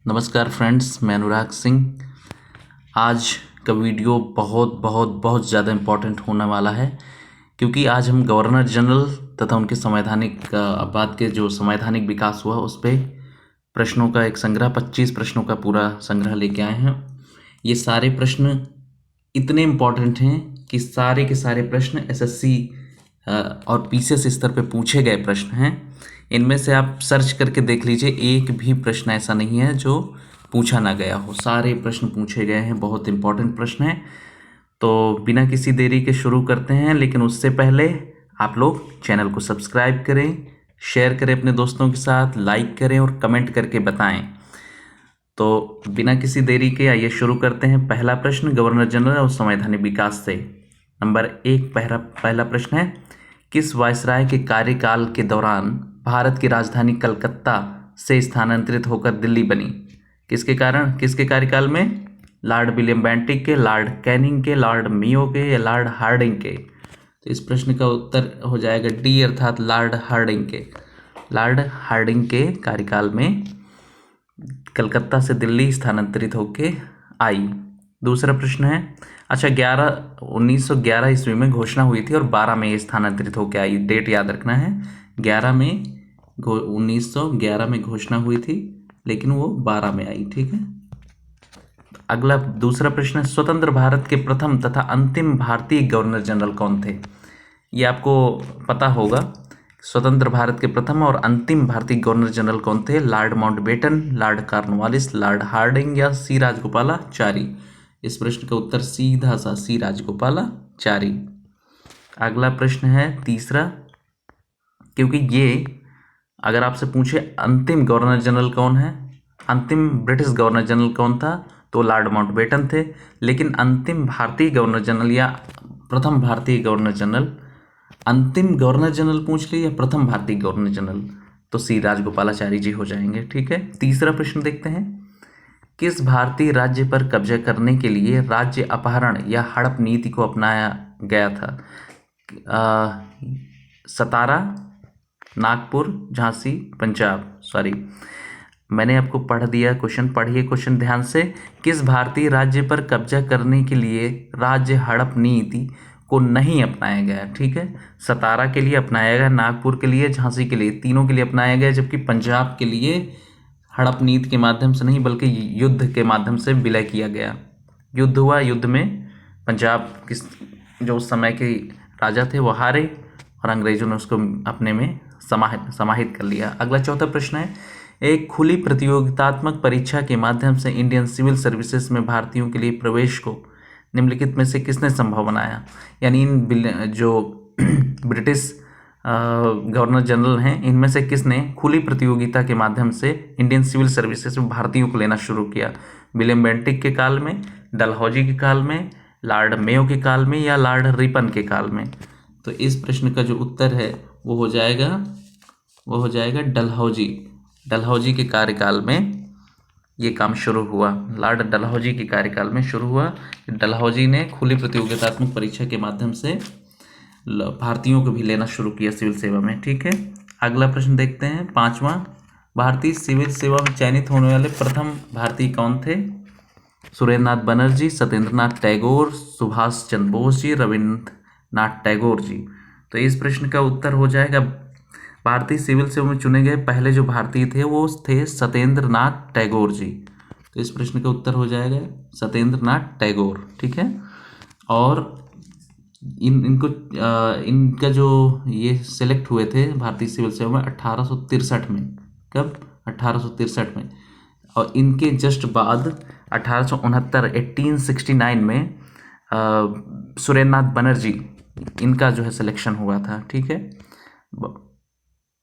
नमस्कार फ्रेंड्स, मैं अनुराग सिंह। आज का वीडियो बहुत बहुत बहुत ज़्यादा इम्पोर्टेंट होने वाला है, क्योंकि आज हम गवर्नर जनरल तथा उनके संवैधानिक बाद के जो संवैधानिक विकास हुआ उस पर प्रश्नों का एक संग्रह 25 प्रश्नों का पूरा संग्रह लेके आए हैं। ये सारे प्रश्न इतने इम्पोर्टेंट हैं कि सारे के सारे प्रश्न एसएससी और पीसीएस स्तर पे पूछे गए प्रश्न हैं। इनमें से आप सर्च करके देख लीजिए, एक भी प्रश्न ऐसा नहीं है जो पूछा ना गया हो। सारे प्रश्न पूछे गए हैं, बहुत इंपॉर्टेंट प्रश्न हैं। तो बिना किसी देरी के शुरू करते हैं, लेकिन उससे पहले आप लोग चैनल को सब्सक्राइब करें, शेयर करें अपने दोस्तों के साथ, लाइक करें और कमेंट करके बताएं। तो बिना किसी देरी के आइए शुरू करते हैं। पहला प्रश्न गवर्नर जनरल और संवैधानिक विकास से। नंबर 1 पहला प्रश्न है, किस वायसराय के कार्यकाल के दौरान भारत की राजधानी कलकत्ता से स्थानांतरित होकर दिल्ली बनी? किसके कार्यकाल में? लॉर्ड विलियम बेंटिक के, लॉर्ड कैनिंग के, लॉर्ड मेयो के या लॉर्ड हार्डिंग के? तो इस प्रश्न का उत्तर हो जाएगा डी, अर्थात लॉर्ड हार्डिंग के। लॉर्ड हार्डिंग के कार्यकाल में कलकत्ता से दिल्ली स्थानांतरित होके आई। दूसरा प्रश्न है, अच्छा 1911 ईस्वी में घोषणा हुई थी और 12 में ये स्थानांतरित होके आई। डेट याद रखना है, 1911 में घोषणा हुई थी, लेकिन वो 12 में आई। ठीक है। अगला दूसरा प्रश्न है, स्वतंत्र भारत के प्रथम तथा अंतिम भारतीय गवर्नर जनरल कौन थे? ये आपको पता होगा। स्वतंत्र भारत के प्रथम और अंतिम भारतीय गवर्नर जनरल कौन थे? Lord Mountbatten, Lord Cornwallis, Lord Hardinge या सी राजगोपालाचारी? इस प्रश्न का उत्तर सीधा सा सी राजगोपालाचारी। अगला प्रश्न है तीसरा, क्योंकि ये अगर आपसे पूछे अंतिम गवर्नर जनरल कौन है, अंतिम ब्रिटिश गवर्नर जनरल कौन था, तो लॉर्ड माउंटबेटन थे। लेकिन अंतिम भारतीय गवर्नर जनरल या प्रथम भारतीय गवर्नर जनरल, अंतिम गवर्नर जनरल पूछ लिए या प्रथम भारतीय गवर्नर जनरल, तो सी राजगोपालाचारी जी हो जाएंगे। ठीक है। तीसरा प्रश्न देखते हैं, किस भारतीय राज्य पर कब्जा करने के लिए राज्य अपहरण या हड़प नीति को अपनाया गया था? सतारा, नागपुर, झांसी, पंजाब। सॉरी, मैंने आपको पढ़ दिया क्वेश्चन, पढ़िए क्वेश्चन ध्यान से। किस भारतीय राज्य पर कब्जा करने के लिए राज्य हड़प नीति को नहीं अपनाया गया? ठीक है। सतारा के लिए अपनाया गया, नागपुर के लिए, झांसी के लिए, तीनों के लिए अपनाया गया, जबकि पंजाब के लिए हड़प नीति के माध्यम से नहीं बल्कि युद्ध के माध्यम से विलय किया गया। युद्ध हुआ, युद्ध में पंजाब किस जो उस समय के राजा थे वो हारे और अंग्रेजों ने उसको अपने में समाहित कर लिया। अगला चौथा प्रश्न है, एक खुली प्रतियोगितात्मक परीक्षा के माध्यम से इंडियन सिविल सर्विसेज में भारतीयों के लिए प्रवेश को निम्नलिखित में से किसने संभव बनाया? यानी इन जो ब्रिटिश गवर्नर जनरल हैं, इनमें से किसने खुली प्रतियोगिता के माध्यम से इंडियन सिविल सर्विसेज में भारतीयों को लेना शुरू किया? विलियम बेंटिक के काल में, डलहौजी के काल में, लॉर्ड मेयो के काल में या लॉर्ड रिपन के काल में? तो इस प्रश्न का जो उत्तर है वो हो जाएगा डलहौजी के कार्यकाल में ये काम शुरू हुआ। लॉर्ड डलहौजी के कार्यकाल में शुरू हुआ। डलहौजी ने खुली प्रतियोगितात्मक परीक्षा के माध्यम से भारतीयों को भी लेना शुरू किया सिविल सेवा में। ठीक है। अगला प्रश्न देखते हैं, पांचवा, भारतीय सिविल सेवा में चयनित होने वाले प्रथम भारतीय कौन थे? सुरेंद्रनाथ बनर्जी, सत्येंद्रनाथ टैगोर, सुभाष चंद्र बोस जी, रविन्द्रनाथ टैगोर जी। तो इस प्रश्न का उत्तर हो जाएगा, भारतीय सिविल सेवा में चुने गए पहले जो भारतीय थे वो थे सत्येंद्रनाथ टैगोर जी। तो इस प्रश्न का उत्तर हो जाएगा सत्येंद्रनाथ टैगोर। ठीक है। और इनका जो ये सेलेक्ट हुए थे भारतीय सिविल सेवा में 1863 में। कब? 1863 में। और इनके जस्ट बाद 1869 में सुरेंद्रनाथ बनर्जी, इनका जो है सिलेक्शन हुआ था। ठीक है।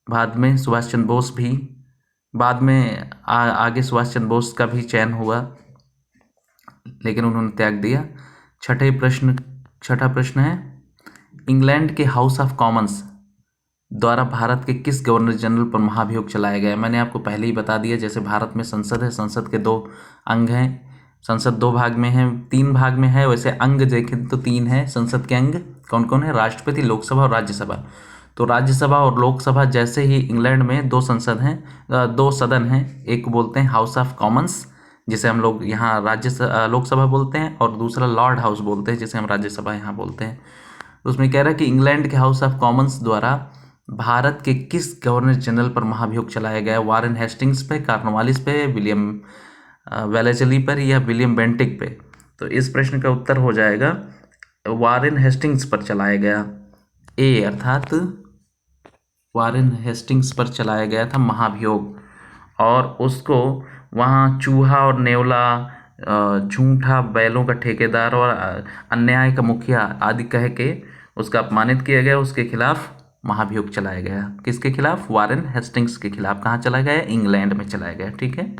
बाद में सुभाष चंद्र बोस भी, बाद में आगे सुभाष चंद्र बोस का भी चयन हुआ, लेकिन उन्होंने त्याग दिया। छठा प्रश्न है, इंग्लैंड के हाउस ऑफ कॉमन्स द्वारा भारत के किस गवर्नर जनरल पर महाभियोग चलाया गया? मैंने आपको पहले ही बता दिया, जैसे भारत में संसद है, संसद के 2 अंग हैं, संसद 2 भाग में है, 3 भाग में है, वैसे अंग देखें तो 3 है संसद के अंग। कौन कौन है? राष्ट्रपति, लोकसभा और राज्यसभा। तो राज्यसभा और लोकसभा जैसे ही इंग्लैंड में दो संसद हैं, दो सदन हैं। एक बोलते हैं हाउस ऑफ कॉमन्स, जिसे हम लोग यहाँ लोकसभा बोलते हैं, और दूसरा लॉर्ड हाउस बोलते हैं, जिसे हम राज्यसभा यहाँ बोलते हैं। तो उसमें कह रहा है कि इंग्लैंड के हाउस ऑफ कॉमन्स द्वारा भारत के किस गवर्नर जनरल पर महाभियोग चलाया गया? वारेन हेस्टिंग्स पे, कॉर्नवालिस पे, विलियम वेलेस्ली पर, या विलियम बेंटिक पे? तो इस प्रश्न का उत्तर हो जाएगा वारेन हेस्टिंग्स पर चलाया गया। ए अर्थात वारेन हेस्टिंग्स पर चलाया गया था महाभियोग, और उसको वहाँ चूहा और नेवला, झूठा, बैलों का ठेकेदार और अन्याय का मुखिया आदि कह के उसका अपमानित किया गया। उसके खिलाफ महाभियोग चलाया गया। किसके खिलाफ? वारेन हेस्टिंग्स के खिलाफ। कहाँ चलाया गया? इंग्लैंड में चलाया गया। ठीक है।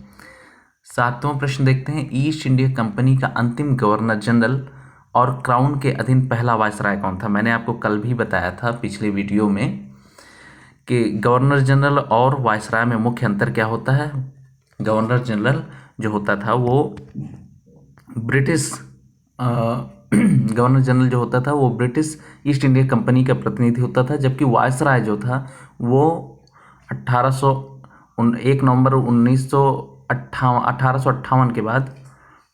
7वां प्रश्न देखते हैं। ईस्ट इंडिया कंपनी का अंतिम गवर्नर जनरल और क्राउन के अधीन पहला वायसराय कौन था? मैंने आपको कल भी बताया था पिछले वीडियो में कि गवर्नर जनरल और वायसराय में मुख्य अंतर क्या होता है। गवर्नर जनरल जो होता था वो ब्रिटिश गवर्नर जनरल जो होता था वो ब्रिटिश ईस्ट इंडिया कंपनी का प्रतिनिधि होता था, जबकि वायसराय जो था वो 1 नवंबर 1858 के बाद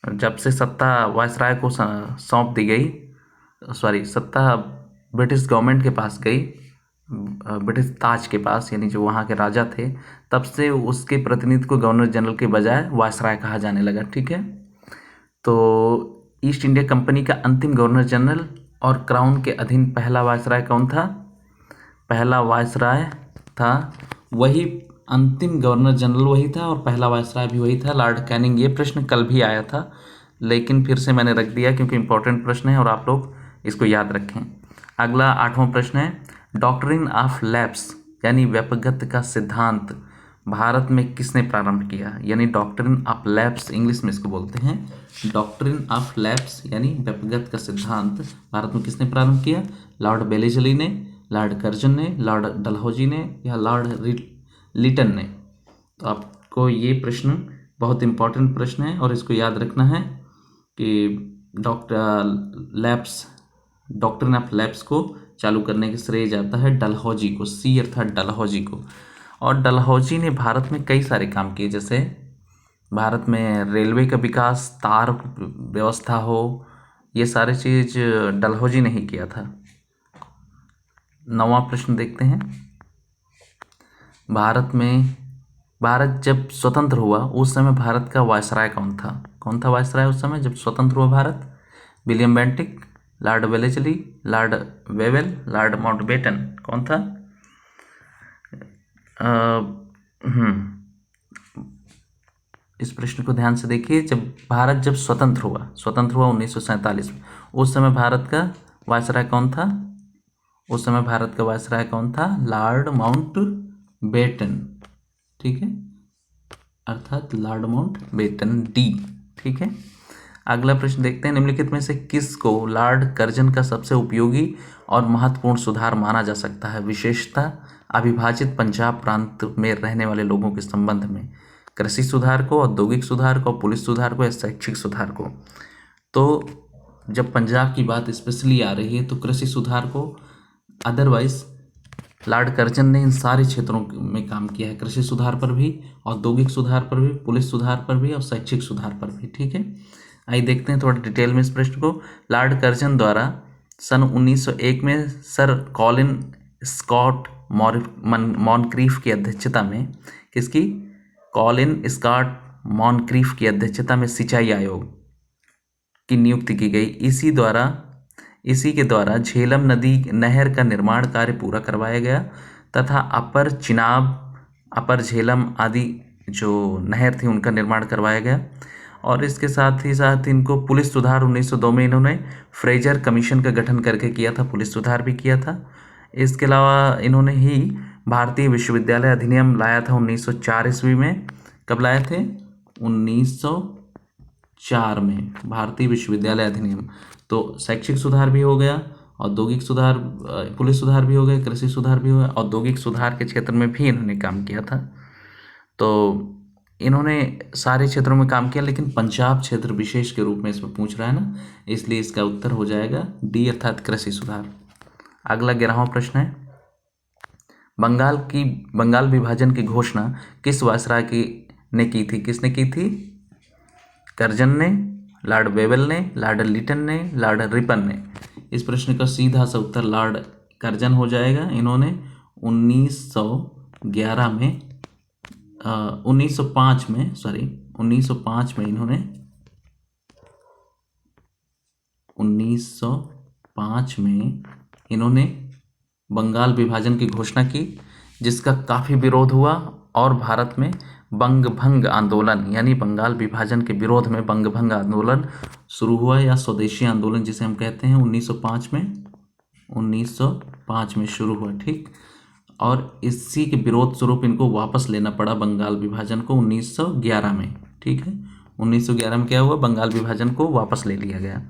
जब से सत्ता वायसराय को सौंप दी गई, सत्ता ब्रिटिश गवर्नमेंट के पास गई, ब्रिटिश ताज के पास, यानी जो वहाँ के राजा थे, तब से उसके प्रतिनिधि को गवर्नर जनरल के बजाय वायसराय कहा जाने लगा। ठीक है। तो ईस्ट इंडिया कंपनी का अंतिम गवर्नर जनरल और क्राउन के अधीन पहला वायसराय कौन था? पहला वायसराय था वही, अंतिम गवर्नर जनरल वही था और पहला वायसराय भी वही था, लॉर्ड कैनिंग। ये प्रश्न कल भी आया था, लेकिन फिर से मैंने रख दिया क्योंकि इंपॉर्टेंट प्रश्न है और आप लोग इसको याद रखें। अगला 8वां प्रश्न है। डॉक्ट्रिन ऑफ लैप्स यानी व्यपगत का सिद्धांत भारत में किसने प्रारंभ किया? यानी डॉक्ट्रिन ऑफ लैप्स इंग्लिश में इसको बोलते हैं। डॉक्ट्रिन ऑफ लैप्स यानी व्यपगत का सिद्धांत भारत में किसने प्रारंभ किया? लॉर्ड वेलेस्ली ने, लॉर्ड कर्जन ने, लॉर्ड डलहौजी ने, या लॉर्ड लिटन ने? तो आपको ये प्रश्न बहुत इंपॉर्टेंट प्रश्न है और इसको याद रखना है कि डॉक्ट्रिन ऑफ लैप्स को चालू करने का श्रेय जाता है डलहौजी को, सी अर्थात डलहौजी को। और डलहौजी ने भारत में कई सारे काम किए, जैसे भारत में रेलवे का विकास, तार व्यवस्था हो, ये सारे चीज़ डलहौजी ने ही किया था। 9वां प्रश्न देखते हैं। भारत जब स्वतंत्र हुआ उस समय भारत का वायसराय कौन था? कौन था वायसराय उस समय जब स्वतंत्र हुआ Bharat? William Bentinck, Lord Wellesley, Lord Wavell, Lord Mountbatten? कौन था? इस प्रश्न को ध्यान से देखिए। भारत जब स्वतंत्र हुआ 1947 में, उस समय भारत का वायसराय कौन था? उस समय भारत का वायसराय कौन था? Lord Mountbatten. ठीक है, अर्थात लॉर्ड माउंटबेटन, डी। ठीक है। अगला प्रश्न देखते हैं। निम्नलिखित में से किसको लॉर्ड कर्जन का सबसे उपयोगी और महत्वपूर्ण सुधार माना जा सकता है? विशेषतः अविभाजित पंजाब प्रांत में रहने वाले लोगों के संबंध में। कृषि सुधार को, औद्योगिक सुधार को, पुलिस सुधार को, या शैक्षिक सुधार को? तो जब पंजाब की बात स्पेशली आ रही है तो कृषि सुधार को। अदरवाइज लॉर्ड कर्जन ने इन सारे क्षेत्रों में काम किया है, कृषि सुधार पर भी, औद्योगिक सुधार पर भी, पुलिस सुधार पर भी और शैक्षिक सुधार पर भी। ठीक है। आइए देखते हैं थोड़ा डिटेल में इस प्रश्न को। लॉर्ड कर्जन द्वारा सन 1901 में सर कॉलिन स्कॉट मॉनक्रीफ की अध्यक्षता में, किसकी? कॉलिन स्कॉट मॉनक्रीफ की अध्यक्षता में सिंचाई आयोग की नियुक्ति की गई। इसी के द्वारा झेलम नदी नहर का निर्माण कार्य पूरा करवाया गया तथा अपर चिनाब, अपर झेलम आदि जो नहर थी उनका निर्माण करवाया गया। और इसके साथ ही साथ इनको पुलिस सुधार 1902 में इन्होंने फ्रेजर कमीशन का गठन करके किया था, पुलिस सुधार भी किया था। इसके अलावा इन्होंने ही भारतीय विश्वविद्यालय अधिनियम लाया था 1904 ईस्वी में। कब लाए थे? 1904 में भारतीय विश्वविद्यालय अधिनियम। तो शैक्षिक सुधार भी हो गया, औद्योगिक सुधार, पुलिस सुधार भी हो गया, कृषि सुधार भी हो गया, औद्योगिक सुधार के क्षेत्र में भी इन्होंने काम किया था। तो इन्होंने सारे क्षेत्रों में काम किया, लेकिन पंजाब क्षेत्र विशेष के रूप में इसमें पूछ रहा है ना, इसलिए इसका उत्तर हो जाएगा डी अर्थात कृषि सुधार। अगला 11वां प्रश्न है। बंगाल विभाजन की घोषणा किस वायसराय ने की थी? किसने की थी? कर्जन ने, लॉर्ड वेवेल ने, लॉर्ड लिटन ने, लॉर्ड रिपन ने। इस प्रश्न का सीधा सा उत्तर लॉर्ड कर्जन हो जाएगा। इन्होंने 1911 में 1905 में 1905 में इन्होंने 1905 में इन्होंने बंगाल विभाजन की घोषणा की, जिसका काफ़ी विरोध हुआ और भारत में बंग भंग आंदोलन यानी बंगाल विभाजन के विरोध में बंग भंग आंदोलन शुरू हुआ, या स्वदेशी आंदोलन जिसे हम कहते हैं। 1905 में शुरू हुआ, ठीक। और इसी के विरोध स्वरूप इनको वापस लेना पड़ा बंगाल विभाजन को 1911 में, ठीक है। 1911 में क्या हुआ? बंगाल विभाजन को वापस ले लिया गया।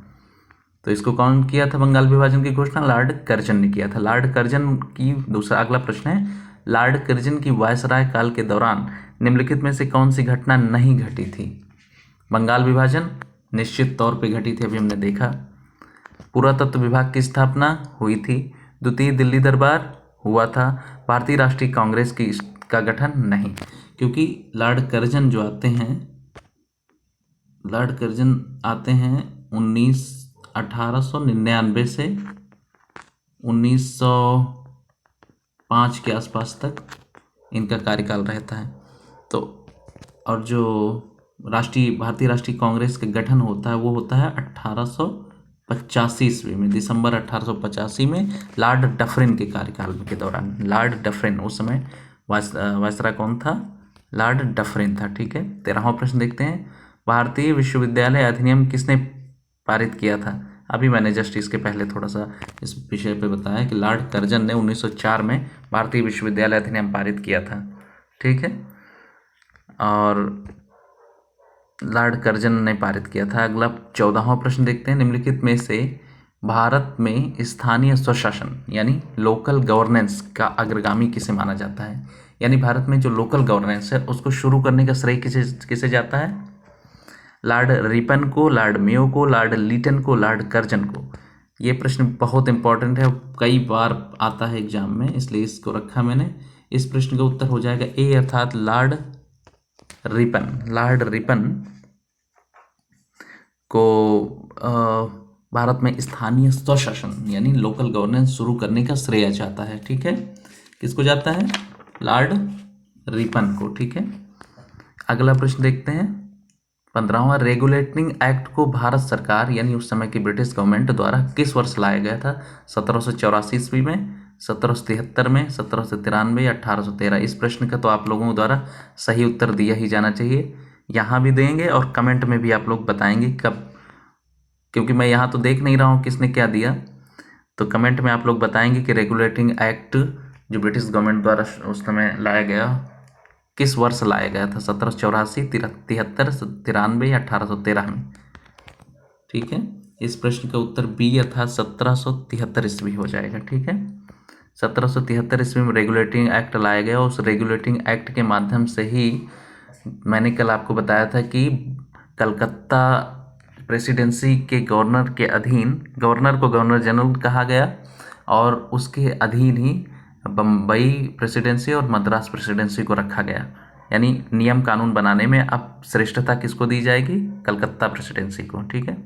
तो इसको कौन किया था बंगाल विभाजन की घोषणा? लॉर्ड कर्जन ने किया था। लॉर्ड कर्जन की दूसरा अगला प्रश्न है, लॉर्ड कर्जन की वायसराय काल के दौरान निम्नलिखित में से कौन सी घटना नहीं घटी थी? बंगाल विभाजन निश्चित तौर पे घटी थी, अभी हमने देखा। पुरातत्व विभाग की स्थापना हुई थी। द्वितीय दिल्ली दरबार हुआ था। भारतीय राष्ट्रीय कांग्रेस का गठन नहीं, क्योंकि लॉर्ड कर्जन जो आते हैं, लॉर्ड कर्जन आते हैं 1899 से 1905 के आसपास तक इनका कार्यकाल रहता है। तो और जो भारतीय राष्ट्रीय कांग्रेस का गठन होता है वो होता है 1885 ईस्वी में, दिसंबर 1885 में लॉर्ड डफरिन के कार्यकाल के दौरान। लॉर्ड डफरिन उस समय वायसराय कौन था? लॉर्ड डफरिन था, ठीक है। 13वां प्रश्न देखते हैं, भारतीय विश्वविद्यालय अधिनियम किसने पारित किया था? अभी मैंने जस्ट इसके पहले थोड़ा सा इस विषय पे बताया कि लॉर्ड कर्जन ने 1904 में भारतीय विश्वविद्यालय अधिनियम पारित किया था, ठीक है। और लॉर्ड कर्जन ने पारित किया था। अगला 14वां प्रश्न देखते हैं, निम्नलिखित में से भारत में स्थानीय स्वशासन यानी लोकल गवर्नेंस का अग्रगामी किसे माना जाता है? यानी भारत में जो लोकल गवर्नेंस है उसको शुरू करने का श्रेय किसे जाता है? लॉर्ड रिपन को, लॉर्ड मेयो को, लॉर्ड लिटन को, लॉर्ड कर्जन को। ये प्रश्न बहुत इंपॉर्टेंट है, कई बार आता है एग्जाम में, इसलिए इसको रखा मैंने। इस प्रश्न का उत्तर हो जाएगा ए, अर्थात लॉर्ड रिपन। लॉर्ड रिपन को भारत में स्थानीय स्वशासन यानी लोकल गवर्नेंस शुरू करने का श्रेय जाता है, ठीक है। किसको जाता है? लॉर्ड रिपन को, ठीक है। अगला प्रश्न देखते हैं, 15वां, रेगुलेटिंग एक्ट को भारत सरकार यानी उस समय की ब्रिटिश गवर्नमेंट द्वारा किस वर्ष लाया गया था? 1784 ईस्वी में, 1773 में, 1793 या 1813? इस प्रश्न का तो आप लोगों द्वारा सही उत्तर दिया ही जाना चाहिए। यहाँ भी देंगे और कमेंट में भी आप लोग बताएंगे कब, क्योंकि मैं यहाँ तो देख नहीं रहा हूँ किसने क्या दिया, तो कमेंट में आप लोग बताएंगे कि रेगुलेटिंग एक्ट जो ब्रिटिश गवर्नमेंट द्वारा उस समय लाया गया किस वर्ष लाया गया था? 1784, 73, 93 या 1813 में, ठीक है। इस प्रश्न का उत्तर बी अर्थात 1773 ईस्वी हो जाएगा, ठीक है। 1773 ईस्वी में रेगुलेटिंग एक्ट लाया गया। उस रेगुलेटिंग एक्ट के माध्यम से ही मैंने कल आपको बताया था कि कलकत्ता प्रेसिडेंसी के गवर्नर के अधीन, गवर्नर को गवर्नर जनरल कहा गया और उसके अधीन ही बम्बई प्रेसिडेंसी और मद्रास प्रेसिडेंसी को रखा गया। यानी नियम कानून बनाने में अब श्रेष्ठता किसको दी जाएगी? कलकत्ता प्रेसिडेंसी को, ठीक है।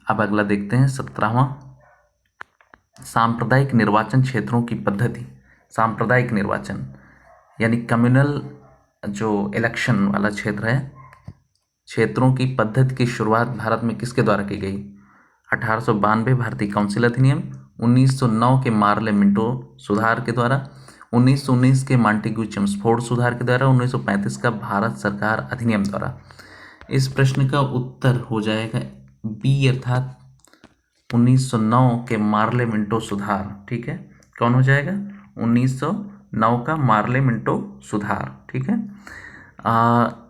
अब अगला देखते हैं 17वां, सांप्रदायिक निर्वाचन क्षेत्रों की पद्धति। सांप्रदायिक निर्वाचन यानी कम्युनल जो इलेक्शन वाला क्षेत्र है, क्षेत्रों की पद्धति की शुरुआत भारत में किसके द्वारा की गई? 1892 भारतीय काउंसिल अधिनियम, 1909 के मार्ले मिंटो सुधार के द्वारा, 1919 के मॉन्टेग्यू चेम्सफोर्ड सुधार के द्वारा, 1935 का भारत सरकार अधिनियम द्वारा। इस प्रश्न का उत्तर हो जाएगा बी अर्थात 1909 के मार्ले मिंटो सुधार, ठीक है। कौन हो जाएगा? 1909 का मार्ले मिंटो सुधार, ठीक है।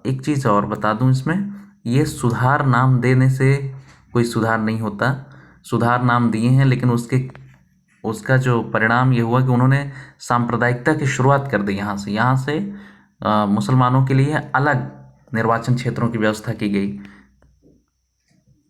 एक चीज़ और बता दूं, इसमें ये सुधार नाम देने से कोई सुधार नहीं होता। सुधार नाम दिए हैं लेकिन उसका जो परिणाम ये हुआ कि उन्होंने सांप्रदायिकता की शुरुआत कर दी। यहाँ से मुसलमानों के लिए अलग निर्वाचन क्षेत्रों की व्यवस्था की गई।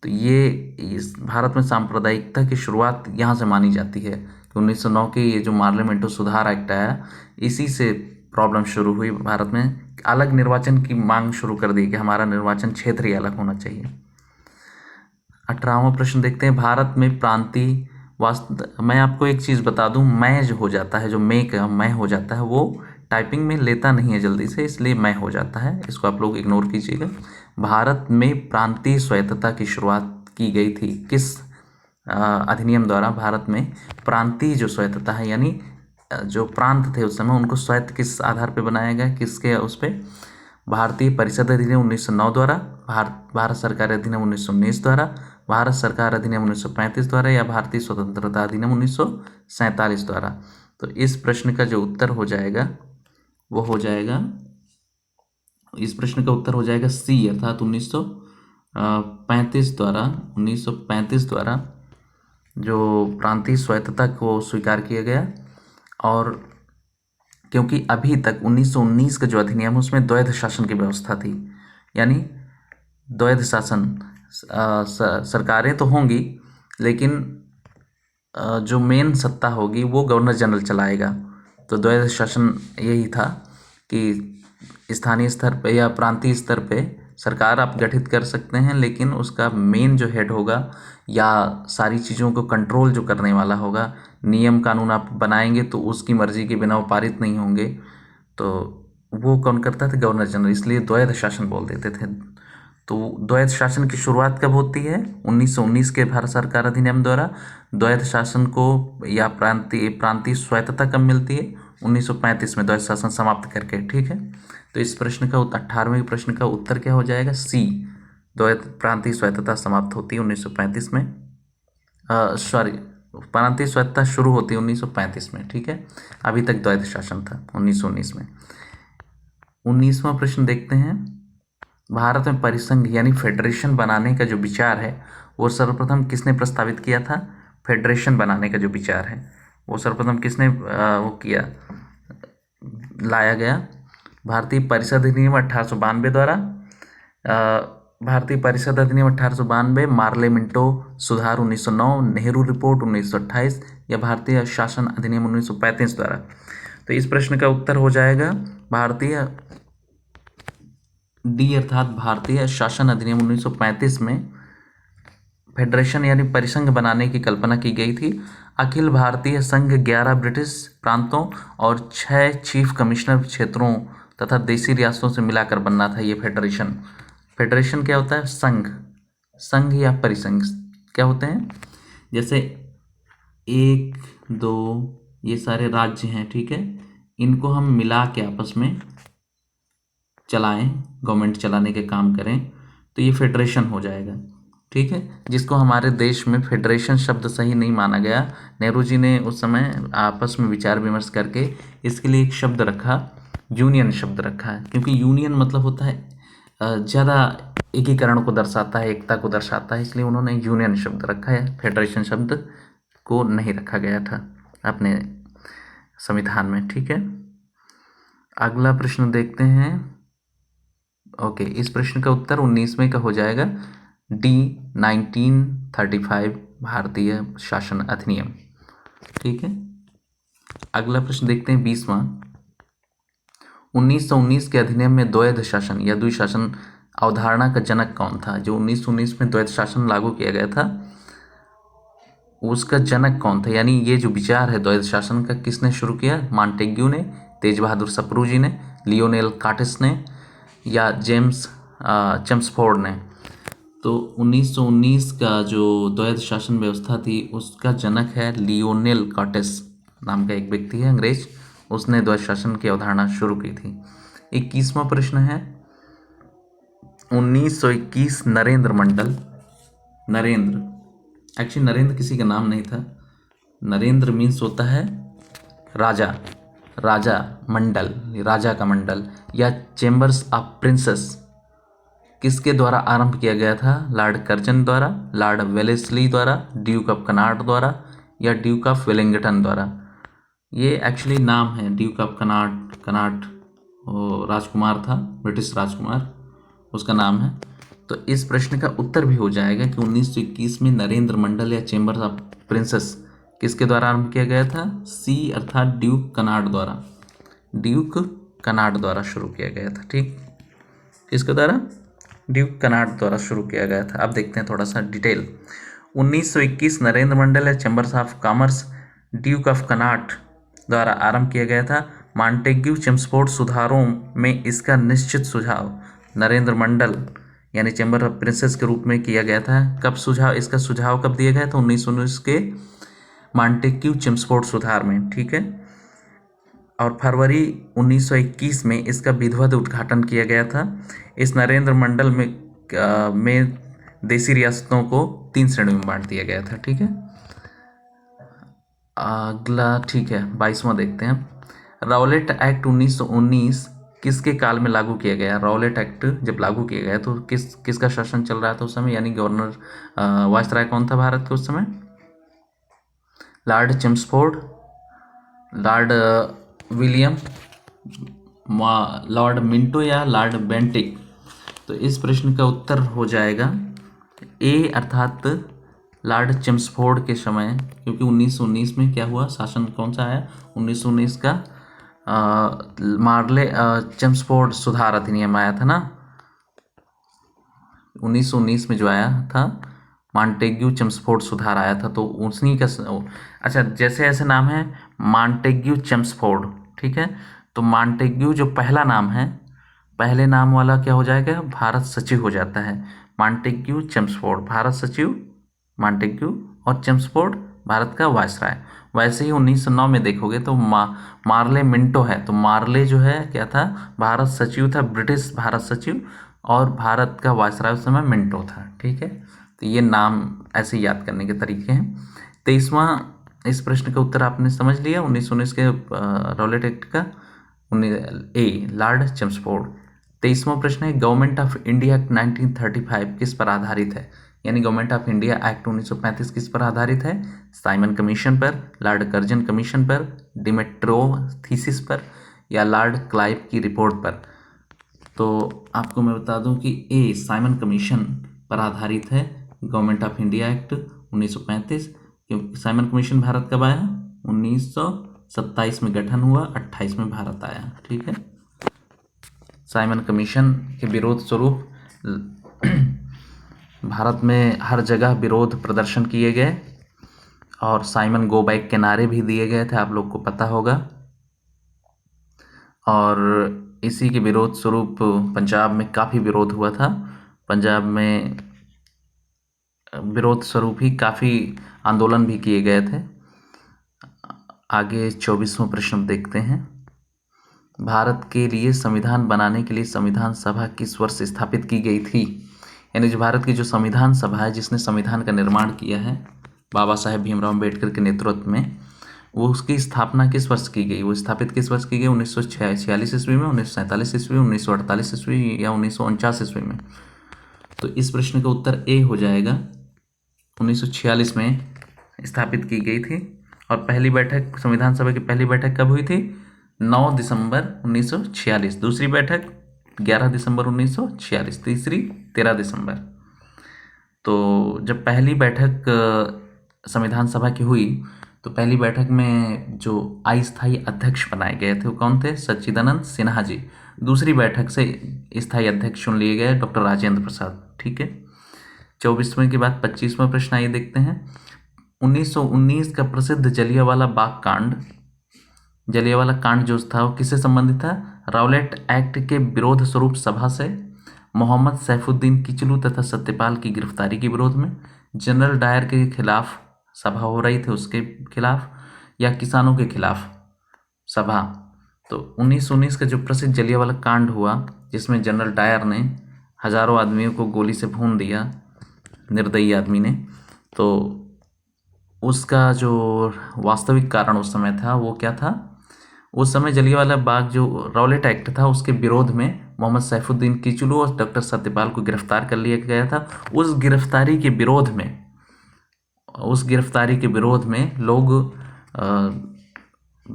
तो ये इस भारत में सांप्रदायिकता की शुरुआत यहाँ से मानी जाती है कि 1909 के ये जो पार्लियामेंटो सुधार एक्ट आया, इसी से प्रॉब्लम शुरू हुई भारत में। अलग निर्वाचन की मांग शुरू कर दी कि हमारा निर्वाचन क्षेत्र ही अलग होना चाहिए। 18वां प्रश्न देखते हैं, भारत में प्रांतीय मैं आपको एक चीज़ बता दूं, मैं जो हो जाता है, जो मे का मैं हो जाता है, वो टाइपिंग में लेता नहीं है जल्दी से, इसलिए मैं हो जाता है, इसको आप लोग इग्नोर कीजिएगा। भारत में प्रांतीय स्वायत्तता की शुरुआत की गई थी किस अधिनियम द्वारा? भारत में प्रांतीय जो स्वायत्तता है, यानी जो प्रांत थे उस समय, उनको स्वायत्त किस आधार पर बनाया गया, किसके उस पर? भारतीय परिषद अधिनियम 1909 द्वारा, भारत सरकार अधिनियम 1919 द्वारा, भारत सरकार अधिनियम 1935 द्वारा, या भारतीय स्वतंत्रता अधिनियम 1947 द्वारा। तो इस प्रश्न का जो उत्तर हो जाएगा वो हो जाएगा, इस प्रश्न का उत्तर हो जाएगा सी, अर्थात 1935 द्वारा। 1935 द्वारा जो प्रांतीय स्वायत्तता को स्वीकार किया गया। और क्योंकि अभी तक 1919 का जो अधिनियम, उसमें द्वैध शासन की व्यवस्था थी, यानी द्वैध शासन, सरकारें तो होंगी लेकिन जो मेन सत्ता होगी वो गवर्नर जनरल चलाएगा। तो द्वैध शासन यही था कि स्थानीय स्तर पे या प्रांतीय स्तर पे सरकार आप गठित कर सकते हैं, लेकिन उसका मेन जो हेड होगा या सारी चीज़ों को कंट्रोल जो करने वाला होगा, नियम कानून आप बनाएंगे तो उसकी मर्जी के बिना वो पारित नहीं होंगे, तो वो कौन करता था? Governor general. इसलिए द्वैध शासन बोल देते थे। तो द्वैध शासन की शुरुआत कब होती है? 1919 के भारत सरकार अधिनियम द्वारा। द्वैध शासन को या प्रांतीय स्वायत्तता कब मिलती है? 1935 में, द्वैध शासन समाप्त करके। ठीक है, तो इस प्रश्न का 18वें प्रश्न का उत्तर क्या हो जाएगा? सी, द्वैध प्रांतीय स्वायत्तता समाप्त होती है 1935 में। प्रांतीय स्वायत्तता शुरू होती है 1935 में। ठीक है, अभी तक द्वैध शासन था 1919 में। 19वां प्रश्न देखते हैं, भारत में परिसंघ यानी फेडरेशन बनाने का जो विचार है वो सर्वप्रथम किसने प्रस्तावित किया था? फेडरेशन बनाने का जो विचार है वो सर्वप्रथम किसने वो किया, लाया गया? भारतीय परिषद अधिनियम 1892 द्वारा, भारतीय परिषद अधिनियम 1892, पार्लियामेंटो सुधार 1909, नेहरू रिपोर्ट 1928, या भारतीय शासन अधिनियम 1935 द्वारा। तो इस प्रश्न का उत्तर हो जाएगा भारतीय डी, अर्थात भारतीय शासन अधिनियम 1935 में फेडरेशन यानी परिसंघ बनाने की कल्पना की गई थी। अखिल भारतीय संघ 11 ब्रिटिश प्रांतों और 6 चीफ कमिश्नर क्षेत्रों तथा देशी रियासतों से मिलाकर बनना था ये फेडरेशन। फेडरेशन क्या होता है? संघ, संघ या परिसंघ क्या होते हैं? जैसे 1, 2 ये सारे राज्य हैं, ठीक है, इनको हम मिला के आपस में चलाएं, गवर्नमेंट चलाने के काम करें, तो ये फेडरेशन हो जाएगा। ठीक है, जिसको हमारे देश में फेडरेशन शब्द सही नहीं माना गया। नेहरू जी ने उस समय आपस में विचार विमर्श करके इसके लिए एक शब्द रखा, यूनियन शब्द रखा है, क्योंकि यूनियन मतलब होता है ज़्यादा एकीकरण को दर्शाता है, एकता को दर्शाता है, इसलिए उन्होंने यूनियन शब्द रखा है, फेडरेशन शब्द को नहीं रखा गया था अपने संविधान में। ठीक है, अगला प्रश्न देखते हैं। ओके, इस प्रश्न का उत्तर 19वें का हो जाएगा डी, 1935 भारतीय शासन अधिनियम। ठीक है, अगला प्रश्न देखते हैं 20वां। 1919 के अधिनियम में द्वैध शासन या द्विशासन अवधारणा का जनक कौन था? जो 1919 में द्वैध शासन लागू किया गया था उसका जनक कौन था, यानी ये जो विचार है द्वैध शासन का किसने शुरू किया? मॉन्टेग्यू ने, तेज बहादुर सप्रू जी ने, लियोनेल कार्टिस ने, या जेम्स चेम्सफोर्ड ने। तो 1919 का जो द्वैध शासन व्यवस्था थी उसका जनक है लियोनेल कार्टिस नाम का एक व्यक्ति है, अंग्रेज, उसने द्वैध शासन की अवधारणा शुरू की थी। 21वां प्रश्न है 1921 नरेंद्र मंडल, नरेंद्र, एक्चुअली नरेंद्र किसी का नाम नहीं था, नरेंद्र मीन्स होता है राजा, राजा मंडल, राजा का मंडल, या चेंबर्स ऑफ प्रिंसेस किसके द्वारा आरंभ किया गया था? लॉर्ड कर्जन द्वारा, लॉर्ड वेलेस्ली द्वारा, ड्यूक ऑफ कनाट द्वारा, या ड्यूक ऑफ वेलिंगटन द्वारा। ये एक्चुअली नाम है, ड्यूक ऑफ कनाट, कनाट वो राजकुमार था, ब्रिटिश राजकुमार, उसका नाम है। तो इस प्रश्न का उत्तर भी हो जाएगा कि 1921 में नरेंद्र मंडल या चेंबर्स ऑफ प्रिंसेस किसके द्वारा आरंभ किया गया था? सी अर्थात ड्यूक कनाड द्वारा, ड्यूक कनाड द्वारा शुरू किया गया था। ठीक, किसके द्वारा? ड्यूक कनाड द्वारा शुरू किया गया था। अब देखते हैं थोड़ा सा डिटेल। 1921 नरेंद्र मंडल या chambers of commerce Duke of Connaught द्वारा आरंभ किया गया था। मॉन्टेग्यू चेम्सफोर्ड सुधारों में इसका निश्चित सुझाव नरेंद्र मंडल यानी चैम्बर ऑफ प्रिंसेस के रूप में किया गया था। कब सुझाव, इसका सुझाव कब दिया गया था? 1919 के मॉन्टेग्यू चेम्सफोर्ड सुधार में। ठीक है, और फरवरी 1921 में इसका विधिवत उद्घाटन किया गया था। इस नरेंद्र मंडल में देसी रियासतों को 3 श्रेणी में बांट दिया गया था। ठीक है, अगला ठीक है 22वां देखते हैं। राउलेट एक्ट 1919 किसके काल में लागू किया गया? राउलेट एक्ट जब लागू किया गया तो किसका शासन चल रहा था उस समय, यानी गवर्नर वायसराय कौन था भारत के उस समय? Lord Chelmsford, Lord William, Lord Minto या लॉर्ड बेंटिक? तो इस प्रश्न का उत्तर हो जाएगा ए अर्थात लॉर्ड चेम्सफोर्ड के समय, क्योंकि 1919 में क्या हुआ, शासन कौन सा आया? 1919 का मार्ले चेम्सफोर्ड सुधार अधिनियम आया था ना, 1919 में जो आया था मॉन्टेग्यू चेम्सफोर्ड सुधार आया था। तो उसी का अच्छा, जैसे ऐसे नाम है मॉन्टेग्यू चेम्सफोर्ड। ठीक है, तो मॉन्टेग्यू जो पहला नाम है, पहले नाम वाला क्या हो जाएगा? भारत सचिव हो जाता है। मॉन्टेग्यू चेम्सफोर्ड भारत सचिव, मॉन्टेग्यू, और चेम्सफोर्ड भारत का वायसराय। वैसे ही 1909 में देखोगे तो मार्ले मिंटो है, तो मार्ले जो है क्या था? भारत सचिव था, ब्रिटिश भारत सचिव, और भारत का वायसराय उस समय मिंटो था। ठीक है, तो ये नाम ऐसे याद करने के तरीके हैं। 23वां, इस प्रश्न का उत्तर आपने समझ लिया 1919 के राउलेट एक्ट का, ए लॉर्ड चेम्सफोर्ड। 23वां प्रश्न है गवर्नमेंट ऑफ इंडिया एक्ट 1935 किस पर आधारित है? यानी गवर्नमेंट ऑफ इंडिया एक्ट 1935 किस पर आधारित है? साइमन कमीशन पर, लॉर्ड कर्जन कमीशन पर, डिमेट्रो थीसिस पर, या लॉर्ड क्लाइव की रिपोर्ट पर? तो आपको मैं बता दूं कि ए साइमन कमीशन पर आधारित है गवर्नमेंट ऑफ इंडिया एक्ट 1935, क्योंकि साइमन कमीशन भारत कब आया? 1927 में गठन हुआ, 28 में भारत आया। ठीक है, साइमन कमीशन के विरोध स्वरूप भारत में हर जगह विरोध प्रदर्शन किए गए और साइमन गो बैक के नारे भी दिए गए थे, आप लोग को पता होगा। और इसी के विरोध स्वरूप पंजाब में काफ़ी विरोध हुआ था। पंजाब में विरोध स्वरूप ही काफ़ी आंदोलन भी किए गए थे। आगे 24वां प्रश्न देखते हैं। भारत के लिए संविधान बनाने के लिए संविधान सभा किस वर्ष स्थापित की गई थी? यानी जो भारत की जो संविधान सभा है जिसने संविधान का निर्माण किया है बाबा साहेब भीमराव अम्बेडकर के नेतृत्व में, वो उसकी स्थापना किस वर्ष की गई? वो स्थापित किस वर्ष की गई? 1946 ईस्वी में, 1947 ईस्वी, 1948 ईस्वी या 1949 ईस्वी में? तो इस प्रश्न का उत्तर ए हो जाएगा, 1946 में स्थापित की गई थी। और पहली बैठक, संविधान सभा की पहली बैठक कब हुई थी? 9 दिसंबर 1946। दूसरी बैठक 11 दिसंबर 1946, तीसरी 13 दिसंबर। तो जब पहली बैठक संविधान सभा की हुई तो पहली बैठक में जो अस्थायी अध्यक्ष बनाए गए थे वो कौन थे? सच्चिदानंद सिन्हा जी। दूसरी बैठक से स्थायी अध्यक्ष चुन लिए गए डॉक्टर राजेंद्र प्रसाद। ठीक है, 24वें के बाद 25वां प्रश्न आइए देखते हैं। 1919 का प्रसिद्ध जलियांवाला बाग कांड, जलियांवाला कांड जो था वो किससे संबंधित था? राउलेट एक्ट के विरोध स्वरूप सभा से, मोहम्मद सैफुद्दीन किचलू तथा सत्यपाल की गिरफ्तारी के विरोध में, जनरल डायर के खिलाफ सभा हो रही थी उसके खिलाफ, या किसानों के खिलाफ सभा? तो 1919 का जो प्रसिद्ध जलियांवाला कांड हुआ जिसमें जनरल डायर ने हजारों आदमियों को गोली से भून दिया, निर्दयी आदमी ने, तो उसका जो वास्तविक कारण उस समय था वो क्या था? उस समय जलियांवाला बाग जो राउलेट एक्ट था उसके विरोध में मोहम्मद सैफुद्दीन किचलू और डॉक्टर सत्यपाल को गिरफ्तार कर लिया गया था। उस गिरफ्तारी के विरोध में लोग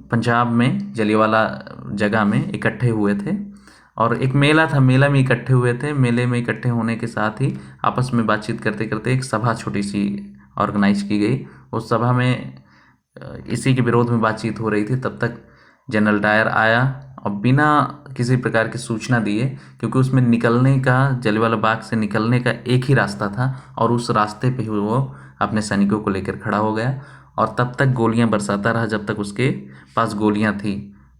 पंजाब में जलियांवाला जगह में इकट्ठे हुए थे और एक मेला था, मेला में इकट्ठे हुए थे। मेले में इकट्ठे होने के साथ ही आपस में बातचीत करते करते एक सभा छोटी सी ऑर्गेनाइज की गई। उस सभा में इसी के विरोध में बातचीत हो रही थी, तब तक जनरल डायर आया और बिना किसी प्रकार की सूचना दिए, क्योंकि उसमें निकलने का, जलियांवाला बाग से निकलने का एक ही रास्ता था और उस रास्ते पे ही वो अपने सैनिकों को लेकर खड़ा हो गया और तब तक गोलियां बरसाता रहा जब तक उसके पास गोलियां थी।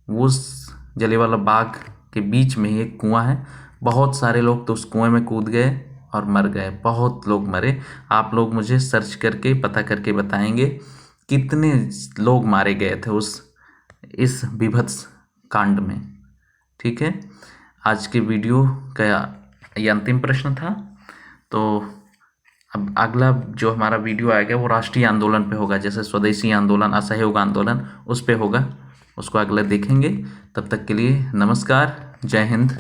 उस जलियांवाला बाग के बीच में ही एक कुआं है, बहुत सारे लोग तो उस कुएं में कूद गए और मर गए, बहुत लोग मरे। आप लोग मुझे सर्च करके पता करके बताएंगे कितने लोग मारे गए थे इस विभत्स कांड में। ठीक है, आज के वीडियो का ये अंतिम प्रश्न था। तो अब अगला जो हमारा वीडियो आएगा वो राष्ट्रीय आंदोलन पे होगा, जैसे स्वदेशी आंदोलन, असहयोग आंदोलन, उस पे होगा, उसको अगला देखेंगे। तब तक के लिए नमस्कार, जय हिंद।